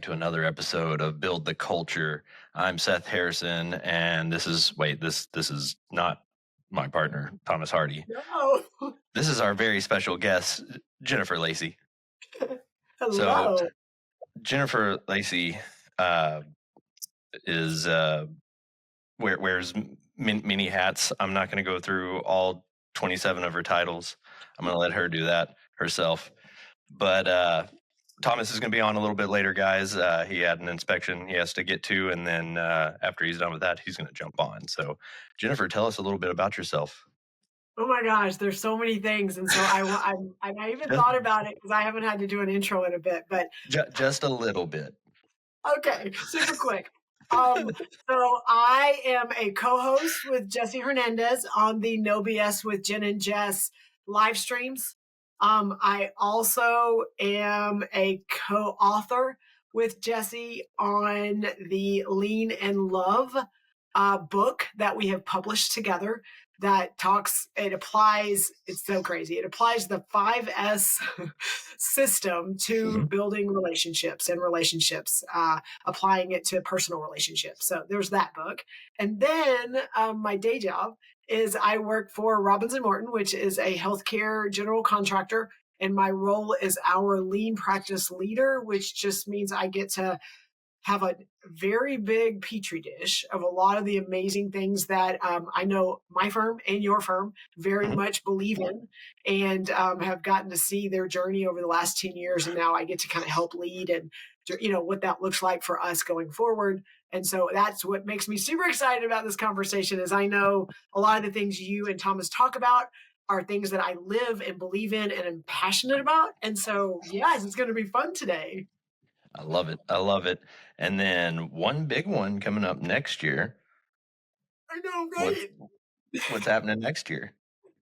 back to another episode of Build the Culture. I'm Seth Harrison, and this is not my partner, Thomas Hardy. No. This is our very special guest, Jennifer Lacey. Hello. So, Jennifer Lacey wears many hats. I'm not going to go through all 27 of her titles. I'm going to let her do that herself. But Thomas is going to be on a little bit later, guys. He had an inspection he has to get to, and then after he's done with that, he's going to jump on. So, Jennifer, tell us a little bit about yourself. Oh my gosh, there's so many things, and so I even thought about it because I haven't had to do an intro in a bit, but just a little bit. Okay, super quick. So I am a co-host with Jesse Hernandez on the No BS with Jen and Jess live streams. I also am a co-author with Jesse on the Lean and Love book that we have published together that it's so crazy. It applies the 5S system to building relationships and applying it to personal relationships. So there's that book. And then my day job is I work for Robinson Morton, which is a healthcare general contractor. And my role is our lean practice leader, which just means I get to have a very big petri dish of a lot of the amazing things that I know my firm and your firm very much believe in, and have gotten to see their journey over the last 10 years. And now I get to kind of help lead and, what that looks like for us going forward. And so that's what makes me super excited about this conversation is I know a lot of the things you and Thomas talk about are things that I live and believe in and am passionate about. And so, yes, it's going to be fun today. I love it. And then one big one coming up next year. I know, right? What's happening next year?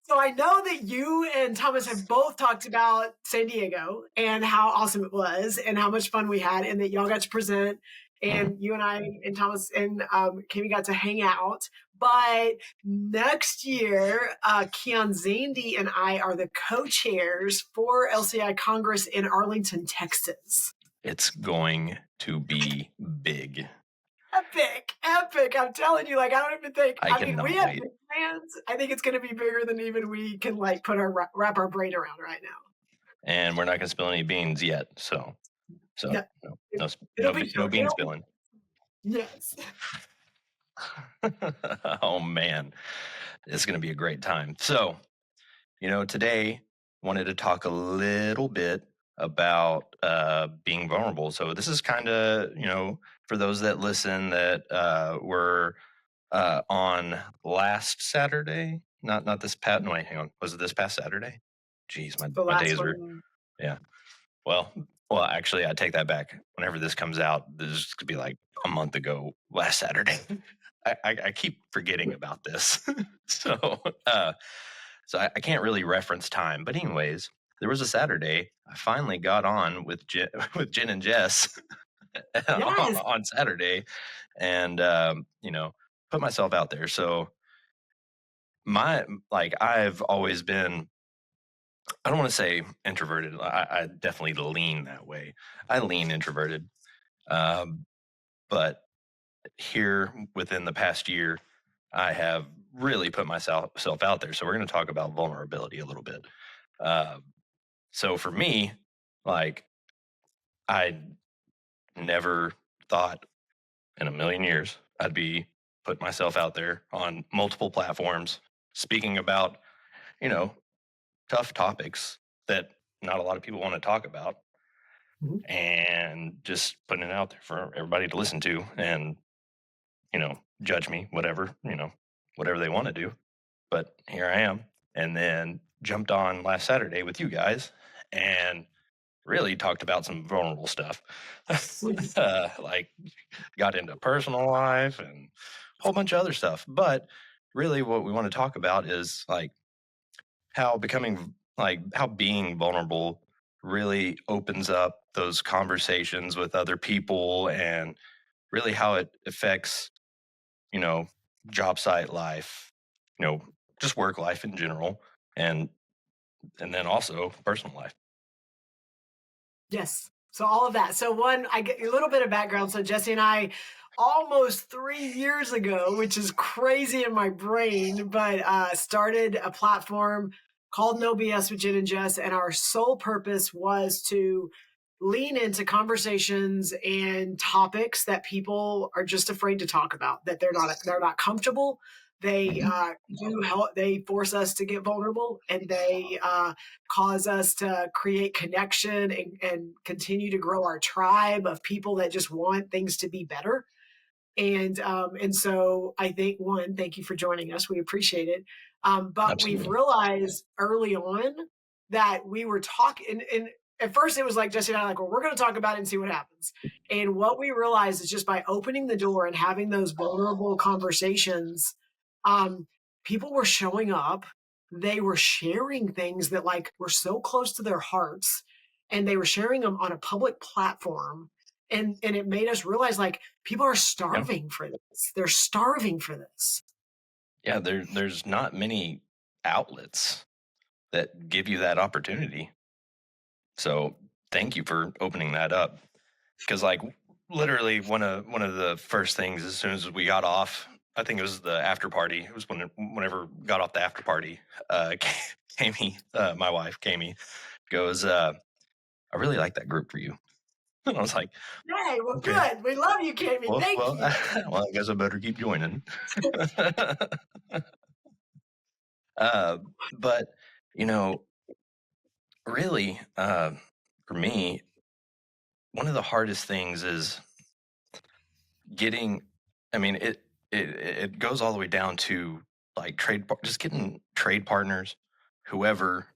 So I know that you and Thomas have both talked about San Diego and how awesome it was and how much fun we had and that y'all got to present and you and I and Thomas and Kimmy got to hang out. But next year, Keon Zandy and I are the co-chairs for LCI Congress in Arlington, Texas. It's going to be big. Epic. I'm telling you, I don't even think, we have big plans. I think it's going to be bigger than even we can wrap our brain around right now. And we're not going to spill any beans yet. So no bean spilling. Yes. Oh man, it's going to be a great time. So, today wanted to talk a little bit about being vulnerable. So this is kind of, for those that listen that were on last Saturday, not this past, no, wait, hang on. Was it this past Saturday? Jeez, my days were, yeah. Well, actually, I take that back. Whenever this comes out, this could be like a month ago, last Saturday. I keep forgetting about this. So I can't really reference time. But anyways, there was a Saturday. I finally got on with Jen and Jess on Saturday and, put myself out there. So I've always been, I don't want to say introverted. I definitely lean that way. I lean introverted. But here within the past year, I have really put myself out there. So we're going to talk about vulnerability a little bit. So for me, I never thought in a million years I'd be putting myself out there on multiple platforms, speaking about, tough topics that not a lot of people want to talk about, and just putting it out there for everybody to listen to and, judge me, whatever they want to do. But here I am. And then jumped on last Saturday with you guys and really talked about some vulnerable stuff. Got into personal life and a whole bunch of other stuff. But really what we want to talk about is how being vulnerable really opens up those conversations with other people and really how it affects, job site life, just work life in general, and then also personal life. Yes. So all of that. So one, I get a little bit of background. So Jesse and I, almost 3 years ago, which is crazy in my brain, but started a platform called No BS with Jen and Jess, and our sole purpose was to lean into conversations and topics that people are just afraid to talk about, that they're not comfortable. They Mhm. do help. They force us to get vulnerable, and they cause us to create connection and continue to grow our tribe of people that just want things to be better. And so I think, one, thank you for joining us. We appreciate it. But we've Absolutely. realized early on that we were talking, and at first it was like Jesse and I, like, well, we're going to talk about it and see what happens. And what we realized is just by opening the door and having those vulnerable conversations, um, people were showing up. They were sharing things that like were so close to their hearts, and they were sharing them on a public platform. And it made us realize like people are Yeah. starving for this. They're starving for this. Yeah. There's not many outlets that give you that opportunity. So thank you for opening that up. Because like literally one of the first things as soon as we got off, I think it was the after party. It was whenever got off the after party. Kami, my wife, Kami, goes, "I really like that group for you." And I was like, Hey, well, "Okay, good. We love you, Kimmy. well, Thank well, you. well, I guess I better keep joining." uh, but you know, really, for me, one of the hardest things is getting. I mean, it goes all the way down to like just getting trade partners, whoever,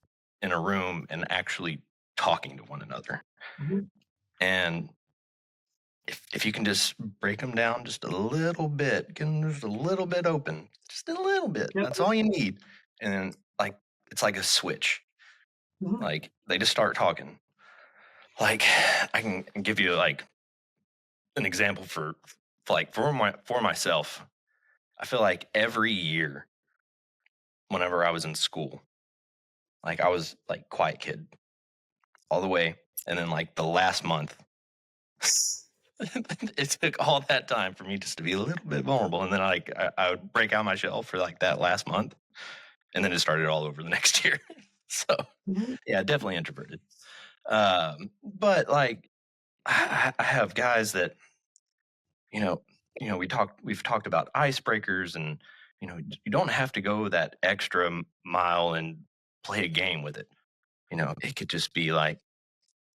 in a room and actually talking to one another. Mhm. And if you can just break them down just a little bit, get them just a little bit open, just a little bit. Yep. That's all you need. And then like it's like a switch. Mhm. Like they just start talking. Like I can give you like an example for myself. I feel like every year whenever I was in school, like I was like quiet kid all the way. And then like the last month, it took all that time for me just to be a little bit vulnerable. And then I would break out my shell for like that last month. And then it started all over the next year. So Mhm. yeah, definitely introverted. But like I have guys that, you know, we've talked about icebreakers and, you don't have to go that extra mile and play a game with it. It could just be like,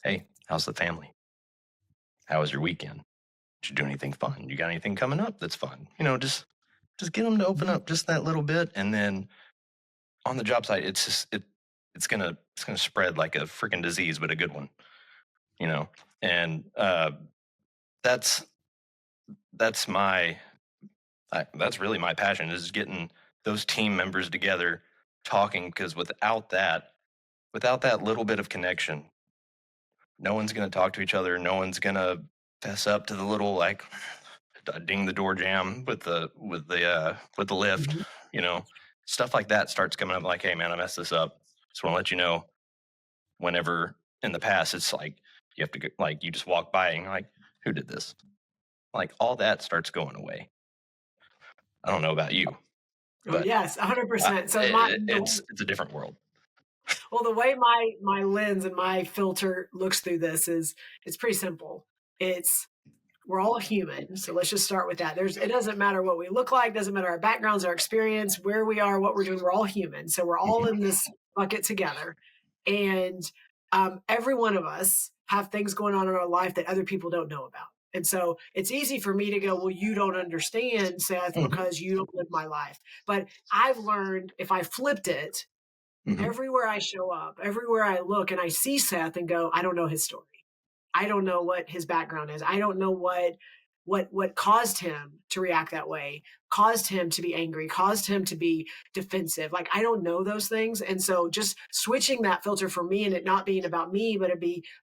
hey, how's the family? How was your weekend? Did you do anything fun? You got anything coming up that's fun? Just get them to open Mhm. up just that little bit, and then on the job site, it's gonna spread like a freaking disease, but a good one, you know. And that's that's my that's really my passion is getting those team members together talking because without that little bit of connection, no one's gonna talk to each other. No one's gonna fess up to the little like ding the door jam with the lift, Mhm. you know, stuff like that starts coming up like, hey man, I messed this up. Just want to let you know. Whenever in the past, it's like you have to go, like you just walk by and you're like, who did this? Like all that starts going away. I don't know about you, Oh but yes, 100%. So it's a different world. well, the way my lens and my filter looks through this is it's pretty simple. It's we're all human. So let's just start with that. It doesn't matter what we look like, doesn't matter our backgrounds, our experience, where we are, what we're doing. We're all human. So we're all in Hmm. this bucket together. And every one of us have things going on in our life that other people don't know about. And so it's easy for me to go, well, you don't understand, Seth, Hmm. because you don't live my life. But I've learned if I flipped it, Hmm. everywhere I show up, everywhere I look and I see Seth and go, I don't know his story. I don't know what his background is. I don't know what caused him to react that way, caused him to be angry, caused him to be defensive. Like I don't know those things. And so just switching that filter for me and it not being about me,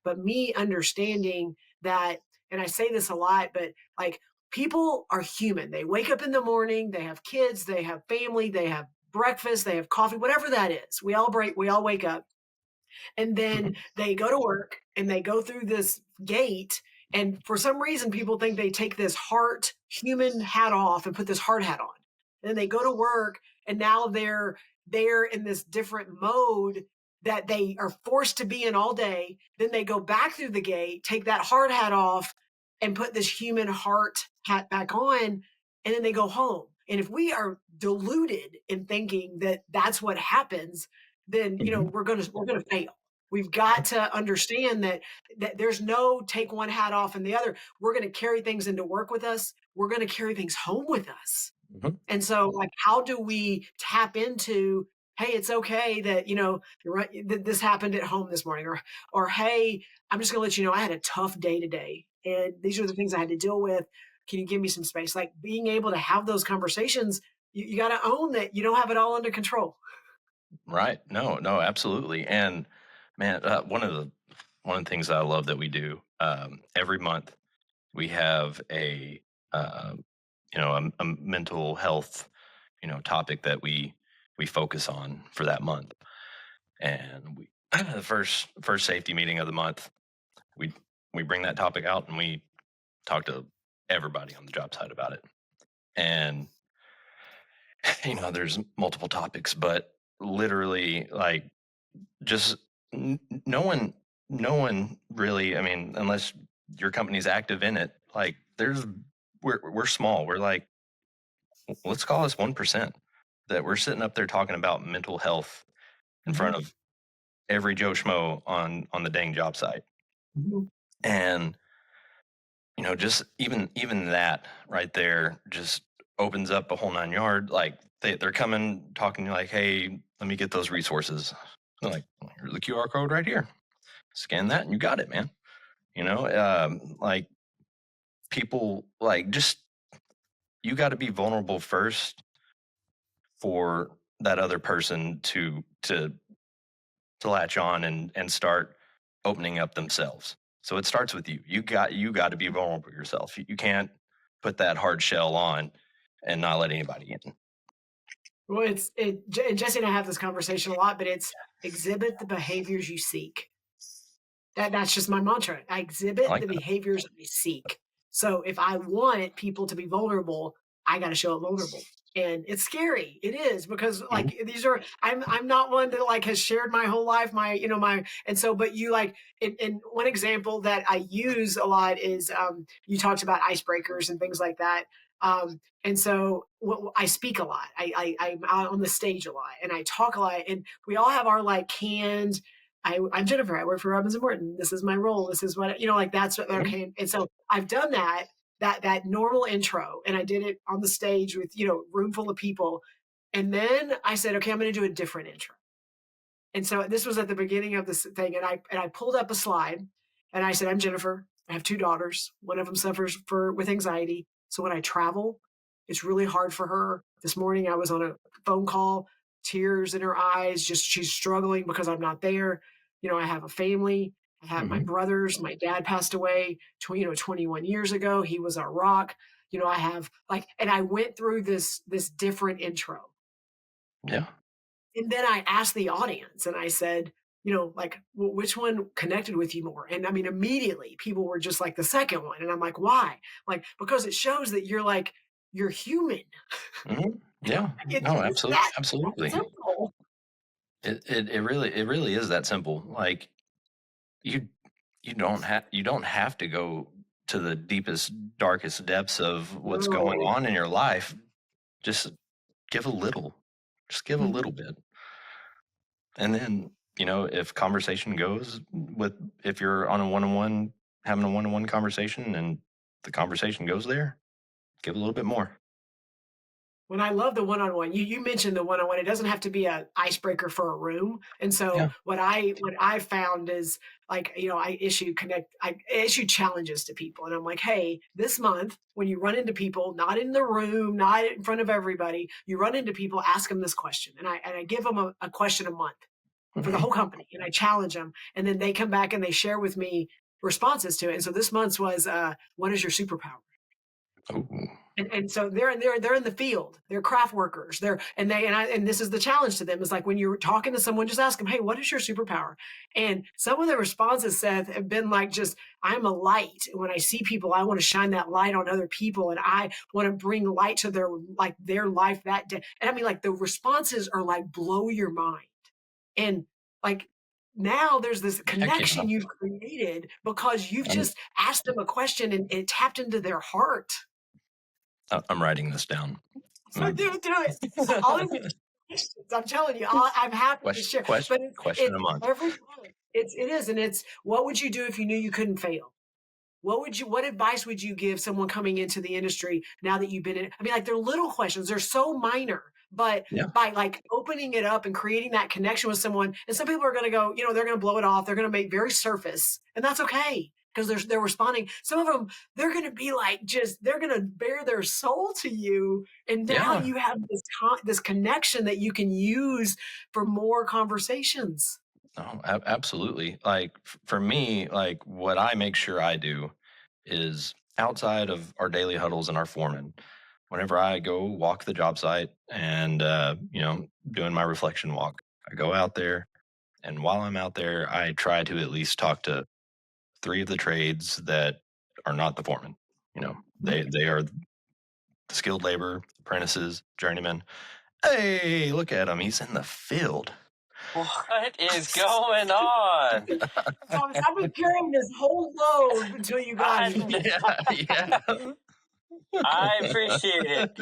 but me understanding that, and I say this a lot, but like people are human. They wake up in the morning, they have kids, they have family, they have breakfast, they have coffee, whatever that is. We all wake up And then Mhm. they go to work and they go through this gate. And for some reason, people think they take this heart human hat off and put this heart hat on. Then they go to work and now they're in this different mode that they are forced to be in all day. Then they go back through the gate, take that hard hat off, and put this human heart hat back on, and then they go home. And if we are deluded in thinking that that's what happens, then Mhm. we're gonna fail. We've got to understand that there's no take one hat off and the other. We're going to carry things into work with us. We're going to carry things home with us. Mhm. And so, like, how do we tap into, hey, it's okay that, you're right, this happened at home this morning, or hey, I'm just gonna let you know I had a tough day today. And these are the things I had to deal with. Can you give me some space? Like being able to have those conversations, you gotta own that you don't have it all under control. Right. No, no, absolutely. And man, one of the things I love that we do every month, we have uh, a mental health, topic that we focus on for that month. And we the first safety meeting of the month, we we bring that topic out and we talk to everybody on the job site about it. And there's multiple topics, but literally, like, just no one, no one really. I mean, unless your company's active in it, like, we're small. We're like, let's call us 1% that we're sitting up there talking about mental health in Mhm, front of every Joe Schmo on the dang job site. mhm. And just even that right there just opens up a whole nine yard. Like, they're coming talking to you like, hey, let me get those resources. They're like, here's the QR code right here. Scan that and you got it, man. Like, people, like, just, you got to be vulnerable first for that other person to latch on and start opening up themselves. So it starts with you. You got to be vulnerable yourself. You can't put that hard shell on and not let anybody in. Well, and Jesse and I have this conversation a lot, but it's exhibit the behaviors you seek. That's just my mantra. I I exhibit like the that. behaviors I seek. So if I want people to be vulnerable, I got to show up vulnerable. And it's scary. It is because Mhm. like these are I'm not one that like has shared my whole life, my, my, and so but you like and one example that I use a lot is you talked about icebreakers and things like that. And so I speak a lot. I'm out on the stage a lot and I talk a lot. And we all have our like canned, I'm Jennifer. I work for Robbins and Morton. This is my role. This is what, like that's what, Mhm. okay. And so I've done that normal intro and I did it on the stage with, room full of people. And then I said, okay, I'm going to do a different intro. And so this was at the beginning of this thing. And I pulled up a slide and I said, I'm Jennifer. I have two daughters. One of them suffers with anxiety. So when I travel, it's really hard for her. This morning I was on a phone call, tears in her eyes, just she's struggling because I'm not there. I have a family. I have my Mhm. brothers. My dad passed away 21 years ago. He was our rock. I have like, and I went through this different intro. Yeah. And then I asked the audience and I said, like, which one connected with you more? And I mean, immediately people were just like the second one. And I'm like, why? Like, because it shows that you're human. Mhm. Yeah. It's No, just absolutely, that absolutely. simple. It really is that simple. Like, you you don't have to go to the deepest, darkest depths of what's going No. on in your life. Just give a little. Just give a Mhm. little bit. And then, if conversation goes with, if you're on a one-on-one, having a one-on-one conversation and the conversation goes there, give a little bit more. When I love the one-on-one, you mentioned the one-on-one. It doesn't have to be a icebreaker for a room. And so Yeah. what I found is like, I issue challenges to people. And I'm like, hey, this month, when you run into people, not in the room, not in front of everybody, you run into people, ask them this question. And I give them a question a month for the Mhm. whole company. And I challenge them. And then they come back and they share with me responses to it. And so this month's was what is your superpower? Ooh. And so they're in the field. They're craft workers. And this is the challenge to them is like when you're talking to someone, just ask them, hey, what is your superpower? And some of the responses, Seth, have been like just I'm a light. When I see people, I want to shine that light on other people, and I want to bring light to their life that day. And I mean, like the responses are like blow your mind. And like now there's this Heck yeah. connection you've created because you've I'm, just asked them a question and it tapped into their heart. I'm writing this down. So do it. All these questions, I'm telling you, I'm happy to share. But Question it's a month. every time. It is, and it's what would you do if you knew you couldn't fail? What advice would you give someone coming into the industry now that you've been in? I mean, like they're little questions, they're so minor, but Yeah. by like opening it up and creating that connection with someone, and some people are going to go, they're going to blow it off. They're going to make very surface, and that's okay because they're responding. Some of them, they're going to be like, they're going to bare their soul to you. And now Yeah. you have this connection that you can use for more conversations. Oh, absolutely. Like for me, like what I make sure I do is outside of our daily huddles and our foreman, whenever I go walk the job site and, doing my reflection walk, I go out there, and while I'm out there, I try to at least talk to 3 of the trades that are not the foreman. They are skilled labor, apprentices, journeymen. Hey, look at him. He's in the field. What is going on? I've been carrying this whole load until you got here. Yeah. I appreciate it.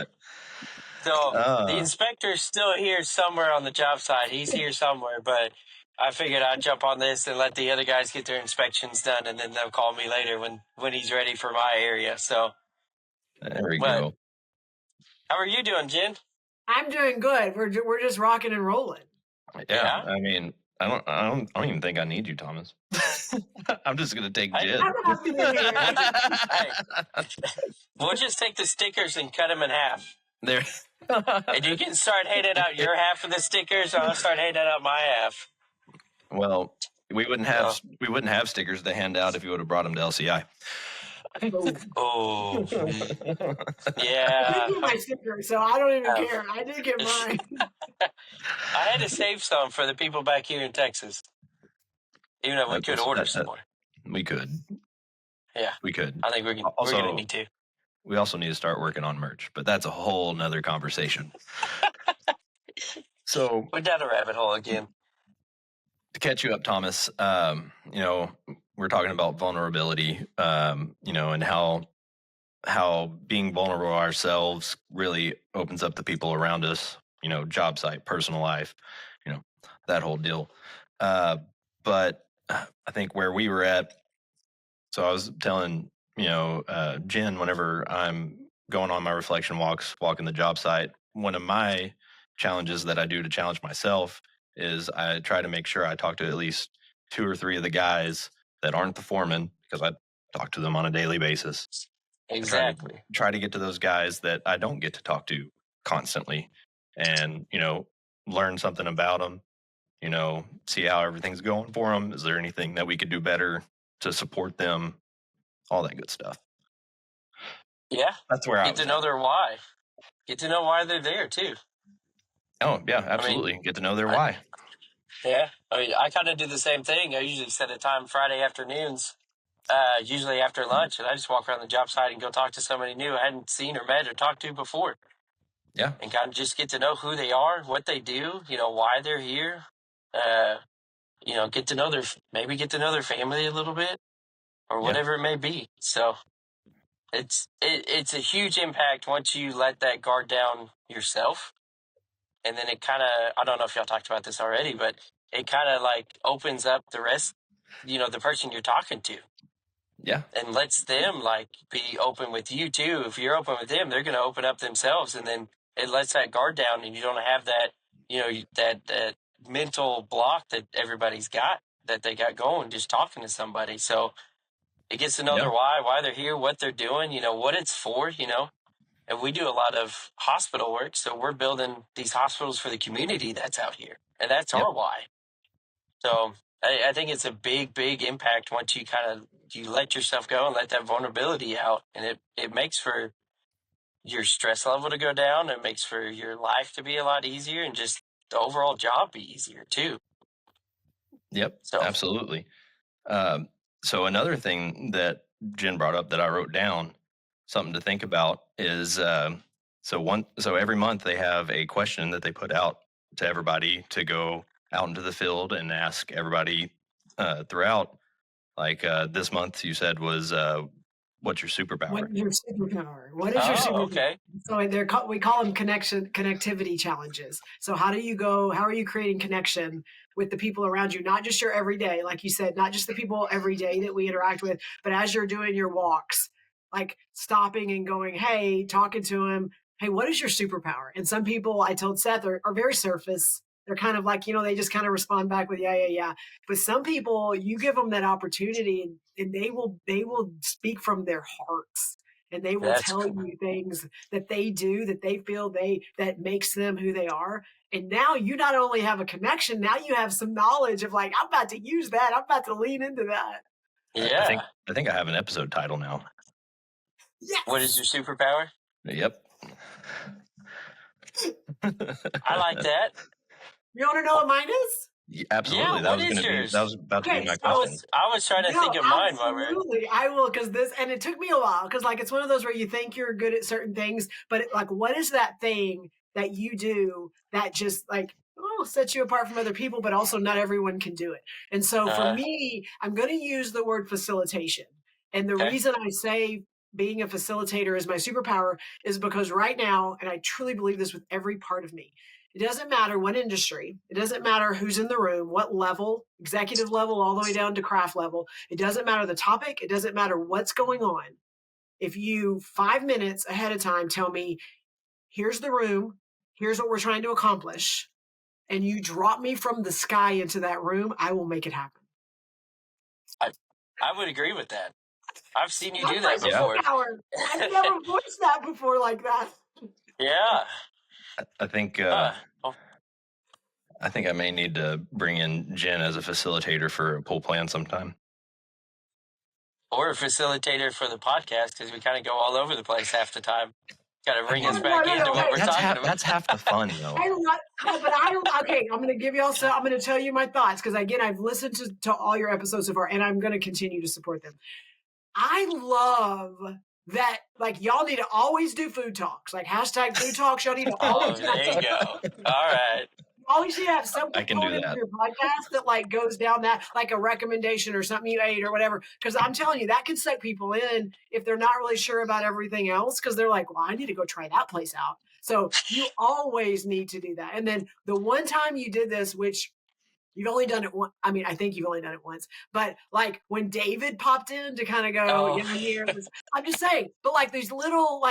So the inspector's still here somewhere on the job site. He's here somewhere, but I figured I'd jump on this and let the other guys get their inspections done, and then they'll call me later when he's ready for my area. So there we go. How are you doing, Jen? I'm doing good. We're just rocking and rolling. Yeah. I mean, I don't even think I need you, Thomas. I'm just gonna take Jen. Hey, we'll just take the stickers and cut them in half. There. And you can start handing out your half of the stickers, or I'll start handing out my half. Well, we wouldn't have stickers to hand out if you would have brought them to LCI. Oh, yeah. I did get my sticker, so I don't even care. I did get mine. I had to save some for the people back here in Texas. Even though we could order some more. We could. Yeah. We could. I think we're going to need to. We also need to start working on merch, but that's a whole nother conversation. So we're down a rabbit hole again. To catch you up, Thomas, we're talking about vulnerability, and how being vulnerable ourselves really opens up the people around us, job site, personal life, that whole deal. But I think where we were at, so I was telling, Jen, whenever I'm going on my reflection walks, walking the job site, one of my challenges that I do to challenge myself is I try to make sure I talk to at least 2 or 3 of the guys that aren't the foreman, because I talk to them on a daily basis. Exactly. Try to get to those guys that I don't get to talk to constantly and, learn something about them, see how everything's going for them. Is there anything that we could do better to support them? All that good stuff. Yeah. That's where I get to know their why. Get to know why they're there too. Oh, yeah, absolutely. Get to know their why. Yeah. I kind of do the same thing. I usually set a time Friday afternoons, usually after lunch, and I just walk around the job site and go talk to somebody new I hadn't seen or met or talked to before. Yeah. And kind of just get to know who they are, what they do, why they're here. Get to know their family a little bit or whatever it may be. So it's a huge impact once you let that guard down yourself. And then it kind of, I don't know if y'all talked about this already, but it kind of like opens up the rest, the person you're talking to. Yeah. And lets them like be open with you too. If you're open with them, they're going to open up themselves. And then it lets that guard down and you don't have that, that mental block that everybody's got, that they got going just talking to somebody. So it gets to know their why they're here, what they're doing, what it's for, And we do a lot of hospital work, so we're building these hospitals for the community that's out here, and that's our why. So I think it's a big, big impact once you let yourself go and let that vulnerability out, and it makes for, your stress level to go down. It makes for your life to be a lot easier, and just the overall job be easier too. Yep, So absolutely. So another thing that Jen brought up that I wrote down, something to think about, is so every month they have a question that they put out to everybody to go out into the field and ask everybody throughout. Like this month, you said was what's your superpower? What is your superpower? What is your superpower? okay. So we call them connectivity challenges. So how are you creating connection with the people around you? Not just your everyday, like you said, not just the people every day that we interact with, but as you're doing your walks, like stopping and going, hey, talking to him, hey, what is your superpower? And some people, I told Seth, are very surface. They're kind of like, they just kind of respond back with, yeah. But some people, you give them that opportunity and they will speak from their hearts, and they will That's tell cool. you things that they do, that they feel that makes them who they are. And now you not only have a connection, now you have some knowledge of like, I'm about to use that. I'm about to lean into that. Yeah. I think I have an episode title now. Yes. What is your superpower? Yep. I like that. You want to know what mine is? Yeah, absolutely. Yeah, what is yours? That was about to Okay, be my so- question. I was trying to think of mine while we were. Absolutely, I will, because and it took me a while, because like it's one of those where you think you're good at certain things, but like, what is that thing that you do that just like sets you apart from other people, but also not everyone can do it. And so for me, I'm going to use the word facilitation. And the Okay. reason I say being a facilitator is my superpower is because right now, and I truly believe this with every part of me, it doesn't matter what industry, it doesn't matter who's in the room, what level, executive level, all the way down to craft level. It doesn't matter the topic. It doesn't matter what's going on. If you 5 minutes ahead of time tell me, here's the room, here's what we're trying to accomplish, and you drop me from the sky into that room, I will make it happen. I would agree with that. I've seen you do That's that my before. superpower. I've never voiced that before like that. Yeah. I think Oh, I think I may need to bring in Jen as a facilitator for a pool plan sometime. or a facilitator for the podcast, because we kind of go all over the place half the time. Got to bring us No, back no, into no, what we're That's talking about. that's half the fun, though. Okay, I'm going to give y'all I'm going to tell you my thoughts, because again, I've listened to all your episodes so far, and I'm going to continue to support them. I love that, like, y'all need to always do food talks, like hashtag food talks. Y'all need to Oh, always there you go. All right. always need to have some I can do component of that. your podcast that like goes down that, like a recommendation or something you ate or whatever. Because I'm telling you, that can suck people in if they're not really sure about everything else, because they're like, well, I need to go try that place out. So you always need to do that. And then the one time you did this, which you've only done it once. I mean, I think you've only done it once, but like when David popped in to kind of go, Oh. here, I'm just saying, but like these little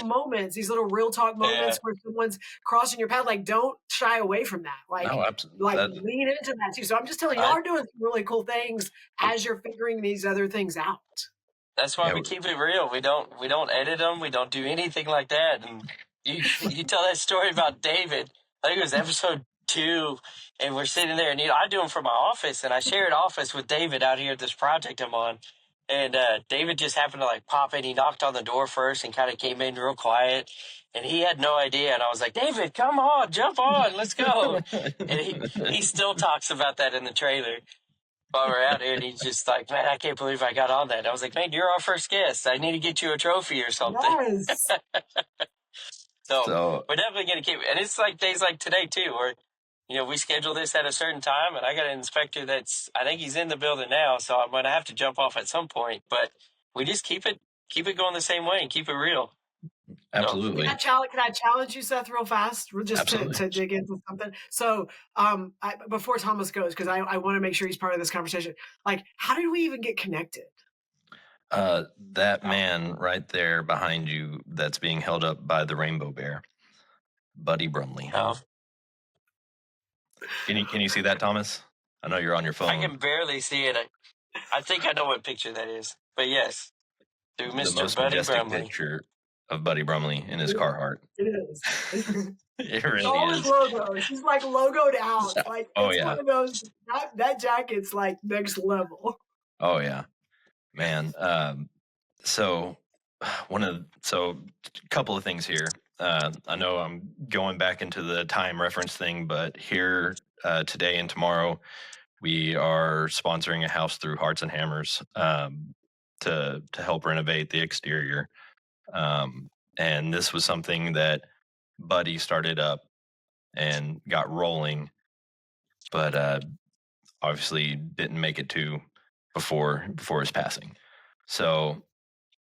moments, these little real talk moments where someone's crossing your path, like don't shy away from that. Like, No, absolutely. lean into that too. So I'm just telling you, y'all are doing some really cool things as you're figuring these other things out. That's why Yeah, we keep it real. We don't edit them. We don't do anything like that. And you tell that story about David. I think it was episode 2, and we're sitting there, and I do them from my office, and I shared office with David out here at this project I'm on. And David just happened to like pop in. He knocked on the door first and kind of came in real quiet, and he had no idea. And I was like, David, come on, jump on, let's go. And he still talks about that in the trailer while we're out here, and he's just like, man, I can't believe I got on that. And I was like, man, you're our first guest. I need to get you a trophy or something. Yes. So we're definitely going to keep it. And it's like days like today, too, where, we schedule this at a certain time, and I got an inspector I think he's in the building now, so I'm going to have to jump off at some point. But we just keep it going the same way and keep it real. Absolutely. Can I challenge you, Seth, real fast, just to dig into something? So before Thomas goes, because I want to make sure he's part of this conversation, like, how did we even get connected? That man right there behind you that's being held up by the rainbow bear, Buddy Brumley. Oh. Can you see that, Thomas? I know you're on your phone. I can barely see it. I think I know what picture that is. But yes, through Mr. The most Buddy majestic Brumley. picture of Buddy Brumley in his Carhartt. It is. It really all is. his logos. He's like logoed out. Like, it's one of those, that jacket's like next level. Oh yeah, man. So a couple of things here. I know I'm going back into the time reference thing, but here today and tomorrow, we are sponsoring a house through Hearts and Hammers to help renovate the exterior. And this was something that Buddy started up and got rolling, but obviously didn't make it to before his passing. So,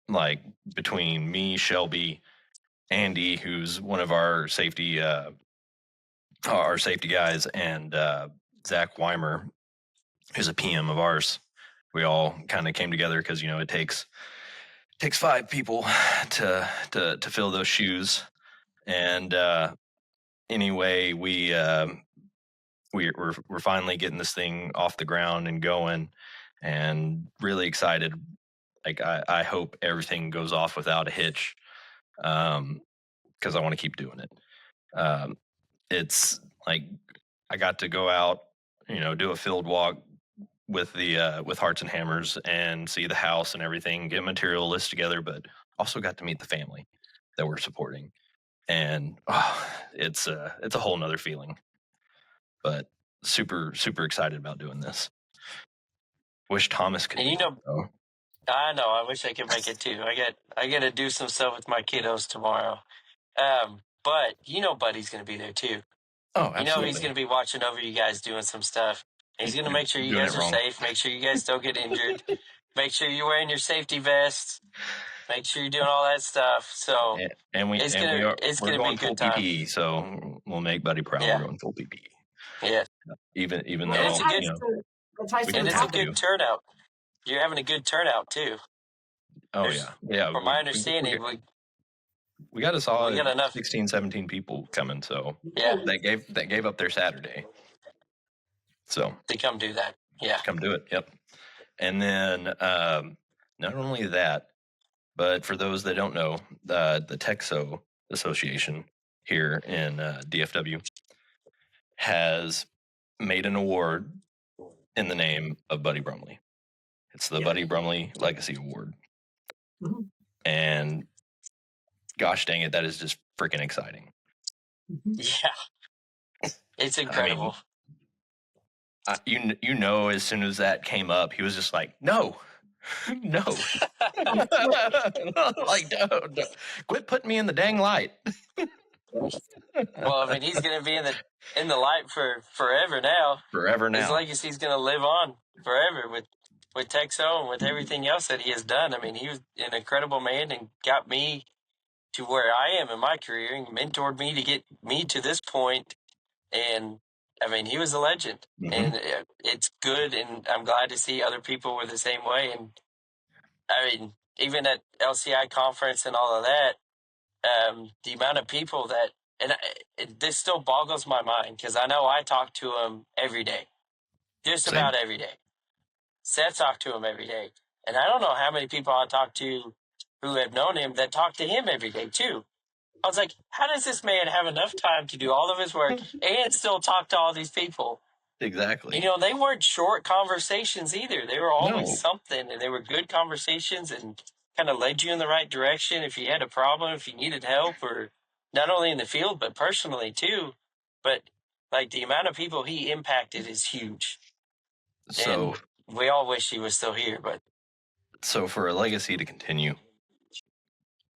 like, between me, Shelby, Andy, who's one of our safety guys, and Zach Weimer, who's a PM of ours, we all kind of came together because it takes 5 people to fill those shoes. And anyway, we're finally getting this thing off the ground and going, and really excited. Like, I hope everything goes off without a hitch, because I want to keep doing it. It's like I got to go out, do a field walk with Hearts and Hammers and see the house and everything, get material list together, but also got to meet the family that we're supporting. And it's a whole nother feeling, but super, super excited about doing this. Wish Thomas could. And I know, I wish I could make it too. I got to do some stuff with my kiddos tomorrow. But Buddy's going to be there too. Oh, absolutely. He's going to be watching over you guys doing some stuff. He's going to make sure you guys are safe, make sure you guys don't get injured, make sure you're wearing your safety vests, make sure you're doing all that stuff. So it's going to be a good time. PPE, so we'll make Buddy proud. Yeah. We're going full PPE. Yeah. Even though it's a good turnout. You're having a good turnout too. Oh, yeah. From my understanding, we got a solid enough 16, 17 people coming, so yeah, that gave up their Saturday. So to come do that. Yeah. Come do it. Yep. And then not only that, but for those that don't know, the Texo Association here in DFW has made an award in the name of Buddy Brumley. It's the Buddy Brumley Legacy Award. Mm-hmm. And gosh dang it, that is just freaking exciting. Mm-hmm. Yeah. It's incredible. I mean, as soon as that came up, he was just like, no. Like, no, quit putting me in the dang light. Well, I mean, he's going to be in the light for forever now. Forever now. His legacy's going to live on forever with Texo and with everything else that he has done. I mean, he was an incredible man and got me to where I am in my career and mentored me to get me to this point. And I mean, he was a legend. Mm-hmm. And it's good, and I'm glad to see other people were the same way. And I mean, even at LCI conference and all of that, the amount of people that, and this still boggles my mind because I know I talk to him every day, just Same. About every day. Seth talked to him every day. And I don't know how many people I talk to who have known him that talk to him every day too. I was like, how does this man have enough time to do all of his work and still talk to all these people? Exactly. They weren't short conversations either. They were always something, and they were good conversations and kind of led you in the right direction if you had a problem, if you needed help, or not only in the field, but personally too. But like the amount of people he impacted is huge. So and we all wish he was still here, but. So for a legacy to continue,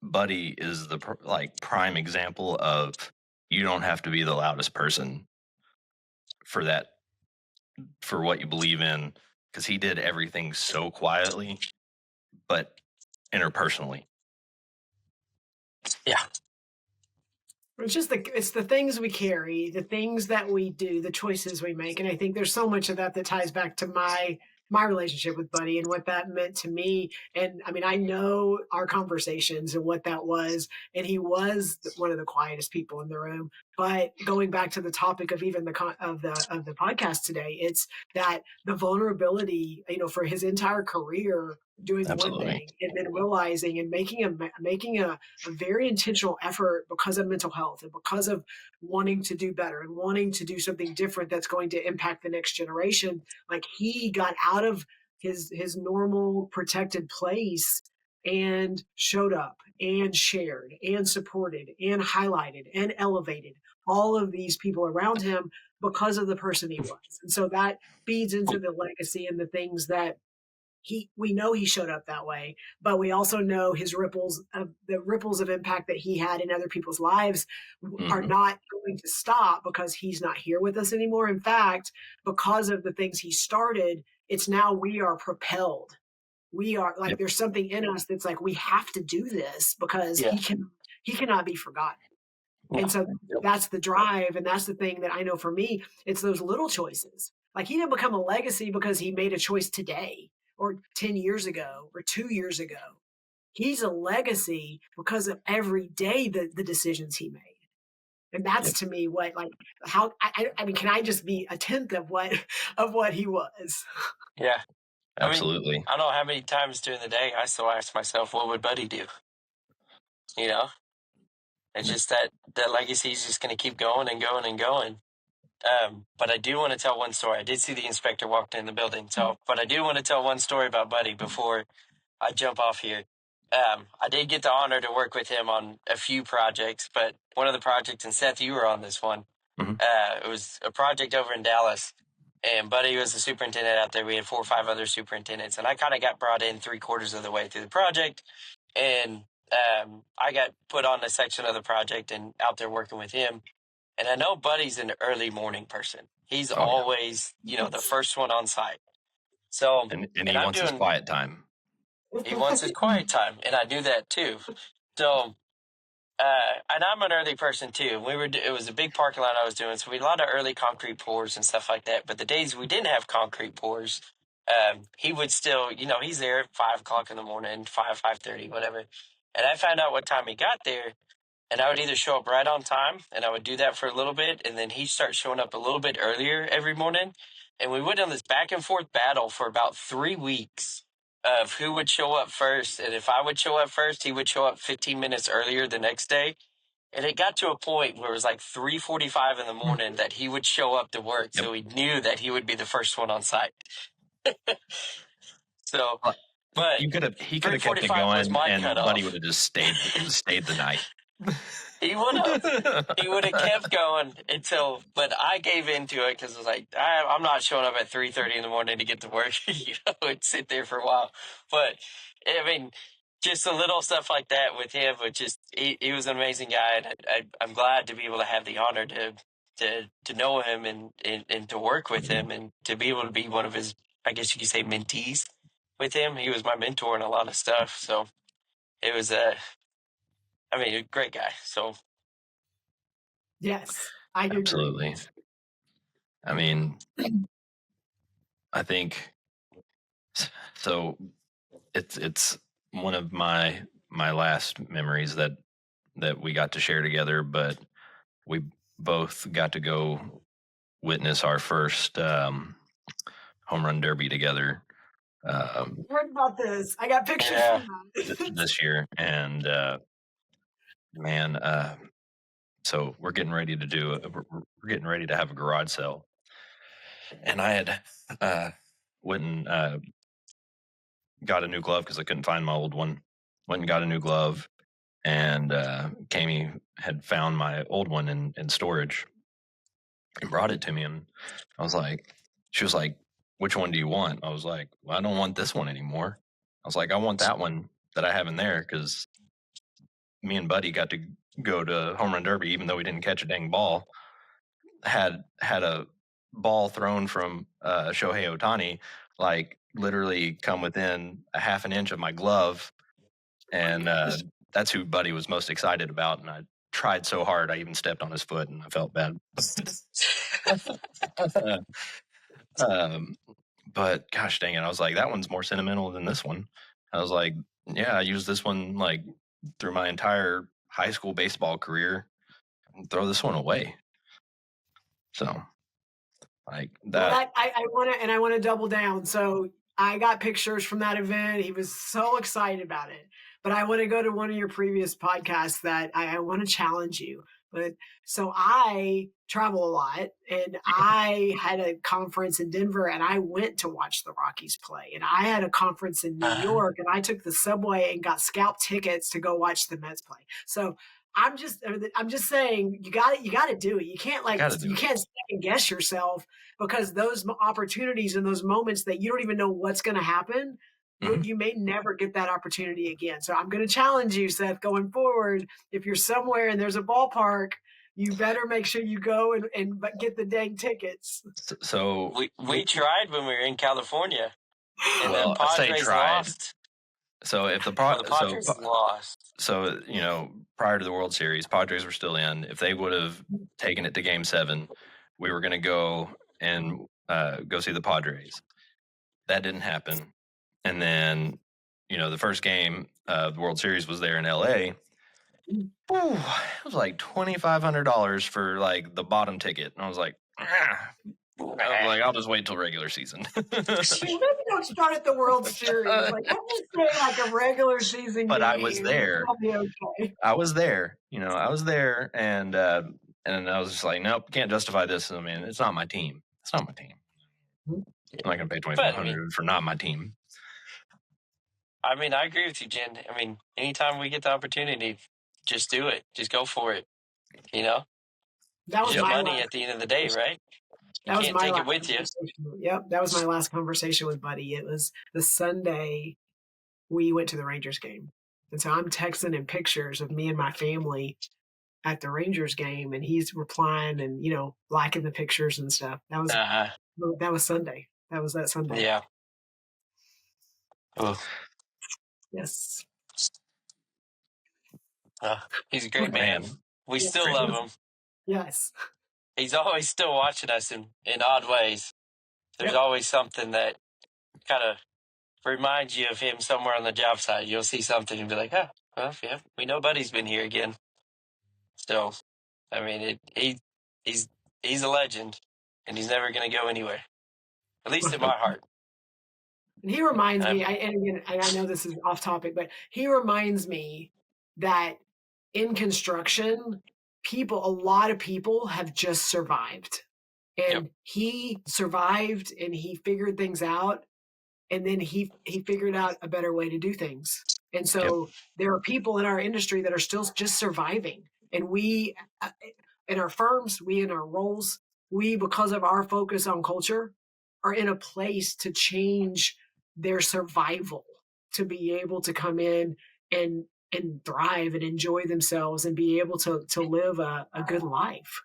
Buddy is the prime example of you don't have to be the loudest person for what you believe in, because he did everything so quietly, but interpersonally. Yeah. It's the things we carry, the things that we do, the choices we make. And I think there's so much of that ties back to my relationship with Buddy and what that meant to me. And I mean, I know our conversations and what that was, and he was one of the quietest people in the room. But going back to the topic of even the podcast today, it's that the vulnerability, for his entire career doing Absolutely. One thing and then realizing and making a very intentional effort because of mental health and because of wanting to do better and wanting to do something different that's going to impact the next generation. Like, he got out of his normal protected place and showed up and shared and supported and highlighted and elevated all of these people around him because of the person he was. And so that feeds into the legacy and the things that we know he showed up that way, but we also know the ripples of impact that he had in other people's lives are not going to stop because he's not here with us anymore. In fact, because of the things he started, it's now we are propelled. We are like, there's something in us that's like, we have to do this because he cannot be forgotten. And so that's the drive. And that's the thing that I know for me, it's those little choices. Like he didn't become a legacy because he made a choice today or 10 years ago or 2 years ago. He's a legacy because of every day the decisions he made. And that's to me what, like, how, I mean, can I just be a tenth of what he was? Yeah. Absolutely. I mean, I don't know how many times during the day I still ask myself, what would Buddy do? You know, it's just that legacy is just going to keep going and going and going. But I do want to tell one story. I did see the inspector walked in the building. But I do want to tell one story about Buddy before I jump off here. I did get the honor to work with him on a few projects, but one of the projects, and Seth, you were on this one. It was a project over in Dallas, and Buddy was the superintendent out there. We had 4 or 5 other superintendents, and I kind of got brought in 3/4 of the way through the project, and I got put on a section of the project and out there working with him. And I know Buddy's an early morning person. He's always, the first one on site. So, and he wants his quiet time. He wants his quiet time, and I knew that too. So, and I'm an early person too. It was a big parking lot I was doing, so we had a lot of early concrete pours and stuff like that. But the days we didn't have concrete pours, he would still, he's there at 5 o'clock in the morning, 5:30, whatever. And I found out what time he got there. And I would either show up right on time, and I would do that for a little bit, and then he'd start showing up a little bit earlier every morning. And we went on this back and forth battle for about 3 weeks of who would show up first. And if I would show up first, he would show up 15 minutes earlier the next day. And it got to a point where it was like 3:45 in the morning that he would show up to work. So we knew that he would be the first one on site. So, but he could have kept it going, and Buddy would have just stayed the night. He would have kept going but I gave into it because I was like, I'm not showing up at 3:30 in the morning to get to work, and sit there for a while. But I mean, just a little stuff like that with him, which is he was an amazing guy, and I'm glad to be able to have the honor to know him and to work with him and to be able to be one of his, I guess you could say, mentees with him. He was my mentor in a lot of stuff, so it was a great guy. So, yes, I agree. Absolutely. I mean, I think so. It's one of my last memories that we got to share together, but we both got to go witness our first home run derby together. I heard about this. I got pictures from that. This year, and man, so we're getting ready to have a garage sale, and I had went and got a new glove because I couldn't find my old one. Went and got a new glove, and Kami had found my old one in storage and brought it to me, and she was like, which one do you want? I was like, well, I don't want this one anymore. I was like, I want that one that I have in there, because me and Buddy got to go to home run derby, even though we didn't catch a dang ball. Had a ball thrown from Shohei Ohtani, like literally come within a half an inch of my glove, and that's who Buddy was most excited about. And I tried so hard, I even stepped on his foot, and I felt bad. But gosh dang it, I was like, that one's more sentimental than this one. I was like, yeah, I used this one like through my entire high school baseball career. Throw this one away. So like that. Well, I want to double down. So I got pictures from that event. He was so excited about it. But I want to go to one of your previous podcasts that I want to challenge you. But so I travel a lot, and I had a conference in Denver, and I went to watch the Rockies play. And I had a conference in New Uh, York, and I took the subway and got scalp tickets to go watch the Mets play. So I'm just saying you got to do it. You can't Gotta do you it. can't second guess yourself, because those opportunities and those moments that you don't even know what's going to happen, Mhm. you may never get that opportunity again. So I'm going to challenge you, Seth, going forward. If you're somewhere and there's a ballpark, you better make sure you go and get the dang tickets. So we tried when we were in California, and the well, I say Padres tried. lost. So if the Well, the Padres lost. so prior to the World Series, Padres were still in. If they would have taken it to Game 7, we were going to go and go see the Padres. That didn't happen. And then, the first game of the World Series was there in LA. Ooh, it was like $2,500 for like the bottom ticket, and I was like, I'll just wait till regular season. Maybe don't start at the World Series. Like, I'm just saying, like a regular season But game. I was there. I'll be okay. I was there. I was there, and I was just like, nope, can't justify this. I mean, it's not my team. It's not my team. I'm not gonna pay $2,500 for not my team. I mean, I agree with you, Jen. I mean, anytime we get the opportunity, just do it. Just go for it. That was It's my money at the end of the day, right? You That was can't my take last it with you. conversation. Yep, that was my last conversation with Buddy. It was the Sunday we went to the Rangers game. And so I'm texting him pictures of me and my family at the Rangers game, and he's replying and, liking the pictures and stuff. That was Sunday. That was that Sunday. Yeah. Oh, Yes. he's a great man. We Yes. still love him. Yes. He's always still watching us in odd ways. There's always something that kind of reminds you of him somewhere on the job site. You'll see something and be like, oh, well, yeah, we know Buddy's been here again. So, I mean, he's a legend, and he's never going to go anywhere, at least in my heart. And he reminds me, and again, I know this is off topic, but he reminds me that in construction, a lot of people have just survived. And he survived, and he figured things out, and then he figured out a better way to do things. And so there are people in our industry that are still just surviving. And we, in our firms, we in our roles, we, because of our focus on culture, are in a place to change their survival, to be able to come in and thrive and enjoy themselves and be able to live a good life.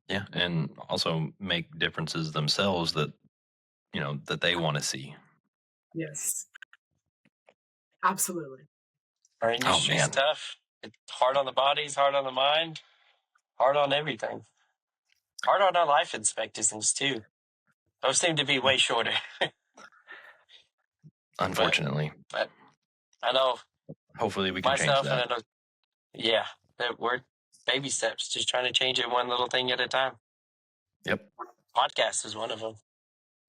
Yeah, and also make differences themselves that that they want to see. Yes, absolutely. Our industry's tough. It's hard on the body, it's hard on the mind, hard on everything. Hard on our life expectancies too. Those seem to be way shorter. Unfortunately. But I know. Hopefully we can change that. That we're baby steps, just trying to change it one little thing at a time. Yep. Podcast is one of them.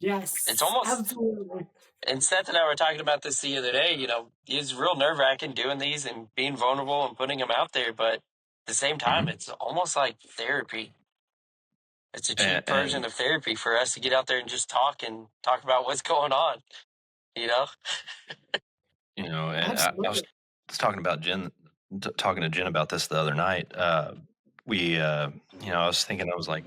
Yes. It's almost absolutely. And Seth and I were talking about this the other day. It's real nerve-wracking doing these and being vulnerable and putting them out there, but at the same time, it's almost like therapy. It's a cheap version of therapy for us to get out there and just talk about what's going on. And I was talking to Jen about this the other night. I was thinking, I was like,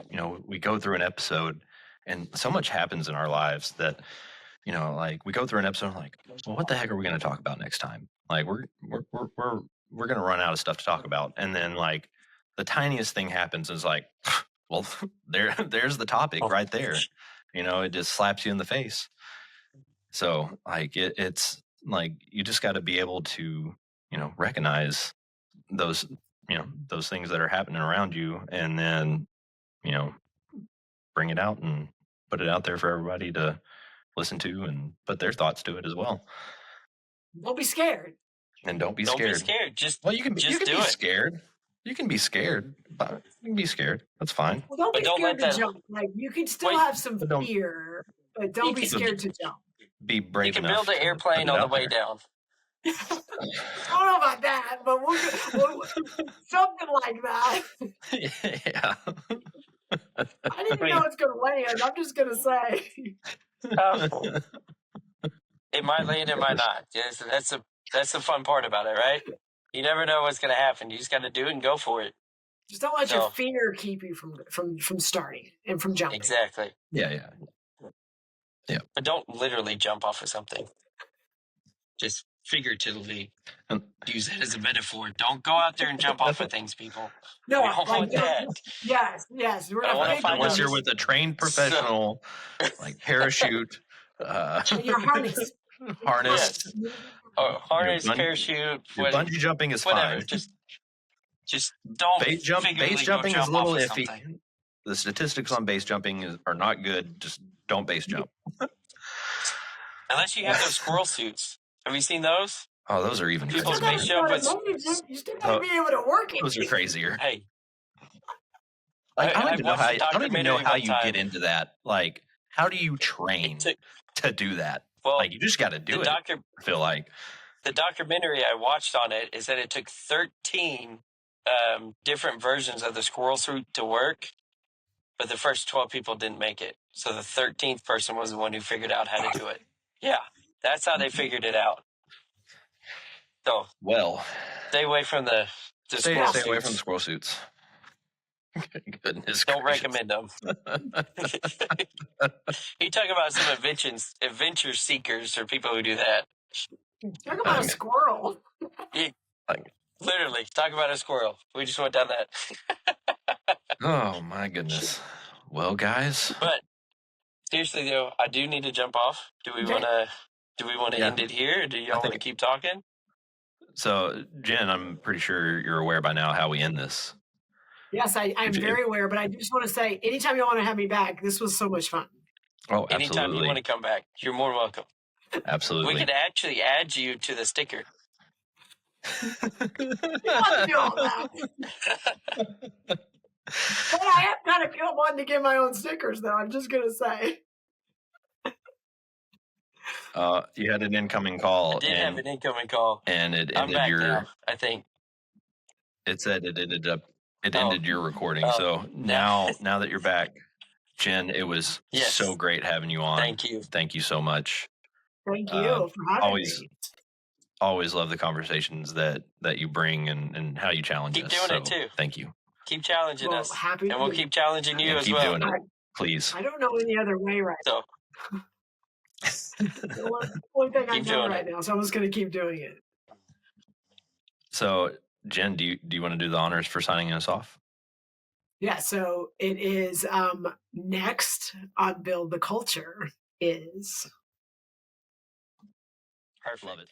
we go through an episode, and so much happens in our lives that, like we go through an episode, like, well, what the heck are we going to talk about next time? Like we're going to run out of stuff to talk about, and then like the tiniest thing happens, is like, well, there's the topic right there. It just slaps you in the face. So like it's like you just got to be able to recognize those those things that are happening around you, and then bring it out and put it out there for everybody to listen to and put their thoughts to it as well. Don't be scared. And don't be Don't scared. be scared. You can be scared. You can be scared. But you can be scared. That's fine. Well, don't be scared to jump. Like you can still have some fear, but don't be scared to jump. Be brave enough. You can build an airplane on the way down. I don't know about that, but we'll something like that. Yeah. I didn't even know it's going to land. I'm just going to say. It might land, it might not. Yes, that's the fun part about it, right? You never know what's going to happen. You just got to do it and go for it. Just don't let your fear keep you from starting and from jumping. Exactly. Yeah. But don't literally jump off of something. Just figuratively use it as a metaphor. Don't go out there and jump off of things, people. No, we don't want that. Yes. We're not unless you're with a trained professional, like parachute, your harness. Harness, harness, parachute, bungee jumping is whatever. fine. Just don't. Base jumping is a little iffy. Something. The statistics on base jumping are not good. Just don't base jump. Unless you have those squirrel suits. Have you seen those? Oh, those are even People's crazier. base jump. You still gotta be able to work it. Those are crazier. Hey, I don't even know how you get into that. Like, how do you train to do that? Well, like, you just got to do it. I feel like the documentary I watched on it is that it took 13 different versions of the squirrel suit to work, but the first 12 people didn't make it. So the 13th person was the one who figured out how to do it. Yeah, that's how they figured it out. So, stay away from the squirrel suits. Stay away from the squirrel suits. Goodness Don't gracious. recommend them. You talk about some adventure seekers or people who do that. Talk about a squirrel. Literally, talk about a squirrel. We just went down that. Oh my goodness. Well, guys. But seriously, though, I do need to jump off. Do we want to end it here? Or do y'all want to keep talking? So, Jen, I'm pretty sure you're aware by now how we end this. Yes, I'm very aware, but I just want to say, anytime you want to have me back, this was so much fun. Oh, absolutely. Anytime you want to come back, you're more welcome. Absolutely. We could actually add you to the sticker. You want to do all that. But I am kind of wanting to get my own stickers, though. I'm just going to say. You had an incoming call. I did have an incoming call. And it ended now, I think. It said it ended your recording. So now that you're back, Jen, it was so great having you on. Thank you. Thank you so much. Thank you for having me. Always love the conversations that you bring and how you challenge us. Keep doing it too. Thank you. Keep challenging us. And we'll keep challenging you as keep well. Doing it, please. I don't know any other way right now. The only thing I know right now, so I'm just going to keep doing it. So, Jen, do you want to do the honors for signing us off? Yeah, so it is next on Build the Culture is... Love it.